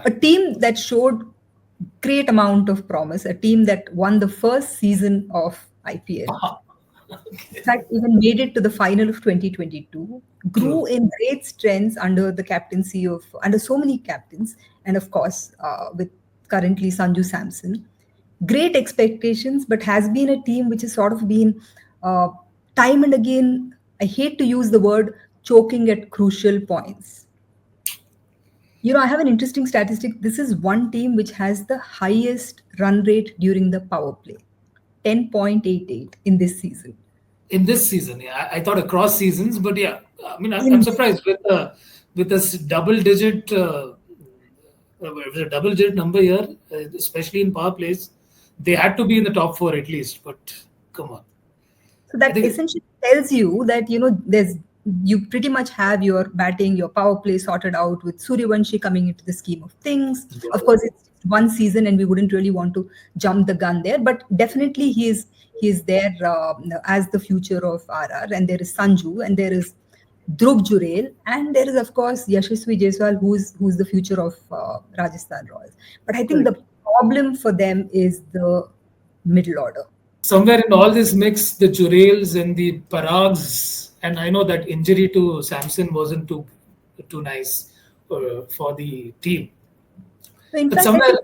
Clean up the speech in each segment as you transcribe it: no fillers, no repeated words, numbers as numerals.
a team that showed great amount of promise, a team that won the first season of IPL. In fact, even made it to the final of 2022, grew True. in great strengths under the captaincy of under so many captains, and of course with currently Sanju Samson. Great expectations, but has been a team which has sort of been uh, time and again. I hate to use the word choking at crucial points. I have an interesting statistic. This is one team which has the highest run rate during the power play, 10.88 in this season. In this season. Yeah, I thought across seasons, but yeah, I mean, I'm In surprised with this double digit number here, especially in power plays. They had to be in the top four at least. But come on, So I that think essentially tells you that there's you pretty much have your batting, your power play sorted out with Suryavanshi coming into the scheme of things. Of course, it's one season, and we wouldn't really want to jump the gun there, but definitely he is there as the future of RR, and there is Sanju, and there is Dhruv Jurel, and there is of course Yashasvi Jaiswal, who's the future of Rajasthan Royals. But I think the correct. problem for them is the middle order. Somewhere in all this mix, the Jurels and the Parags, and I know that injury to Samson wasn't too nice for the team. So in But fact, I somewhere,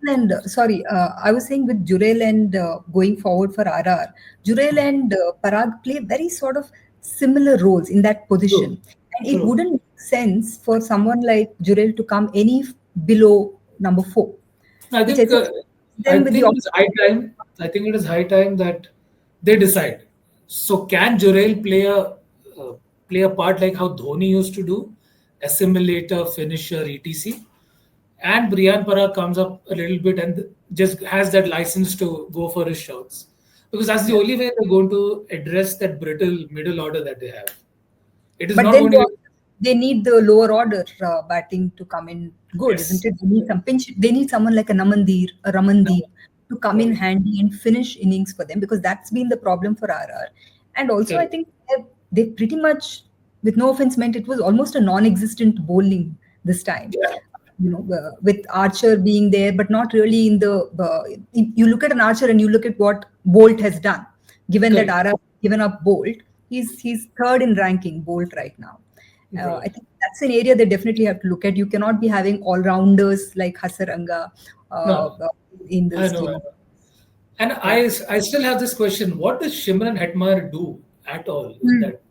think, and sorry, I was saying with Jurel and going forward for RR, Jurel and Parag play very sort of similar roles in that true, position. And it true. wouldn't make sense for someone like Jurel to come any below number four, I which think uh, essentially I them with the think it is high time. I think it is high time that they decide. So can Jurel play a part like how Dhoni used to do, assimilator, finisher, etc. And Brian Parag comes up a little bit and just has that license to go for his shots, because that's the yeah. only way they're going to address that brittle middle order that they have. It is But not then going to be they need the lower order batting to come in good, isn't yes, it? They need some pinch. They need someone like a Namandir, a Ramandeep to come in right, handy and finish innings for them, because that's been the problem for RR. And also, I correct. think they pretty much, with no offense meant, it was almost a non-existent bowling this time. Yeah, With Archer being there, but not really in the. You look at an Archer and you look at what Bolt has done. Given that correct. RR given up Bolt, he's third in ranking Bolt right now. I Right. think that's an area they definitely have to look at. You cannot be having all rounders like Hasaranga No, no. in the I know, I scheme of. know. And Yeah. I still have this question: what does Shimran Hetmar do at all in Hmm. that?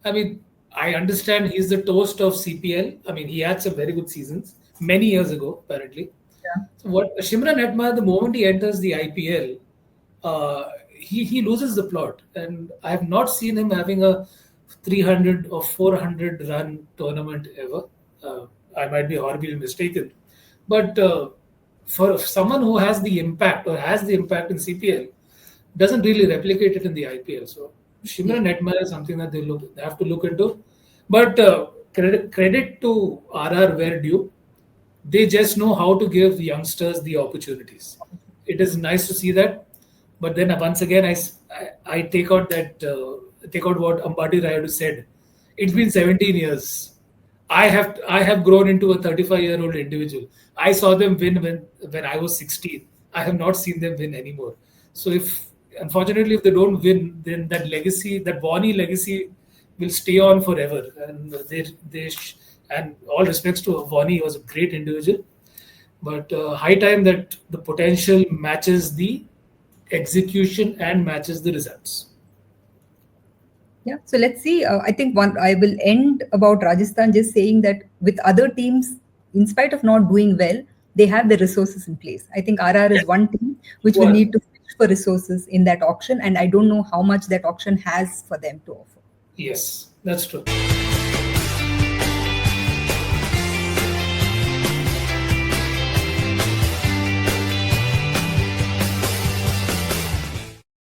I mean, I understand he's the toast of CPL. I mean, he had some very good seasons many years ago, apparently. Yeah. So what Shimran Hetmar, the moment he enters the IPL, he loses the plot, and I have not seen him having a 300 or 400 run tournament ever. I might be horribly mistaken, but for someone who has the impact or has the impact in CPL, doesn't really replicate it in the IPL. So Yeah. Shimran Hetmar is something that they have to look into. But credit to RR where due. They just know how to give youngsters the opportunities. It is nice to see that. But then once again, I take out what Ambati Rayudu said. It's been 17 years. I have grown into a 35-year-old individual. I saw them win when I was 16. I have not seen them win anymore. So if unfortunately if they don't win, then that legacy, that Bonnie legacy, will stay on forever. And and all respects to Bonnie, he was a great individual. But high time that the potential matches the execution and matches the results. Yeah. So let's see. I think one I will end about Rajasthan just saying that with other teams, in spite of not doing well, they have the resources in place. I think RR is one team which will One, need to fish for resources in that auction, and I don't know how much that auction has for them to offer. yes, that's true.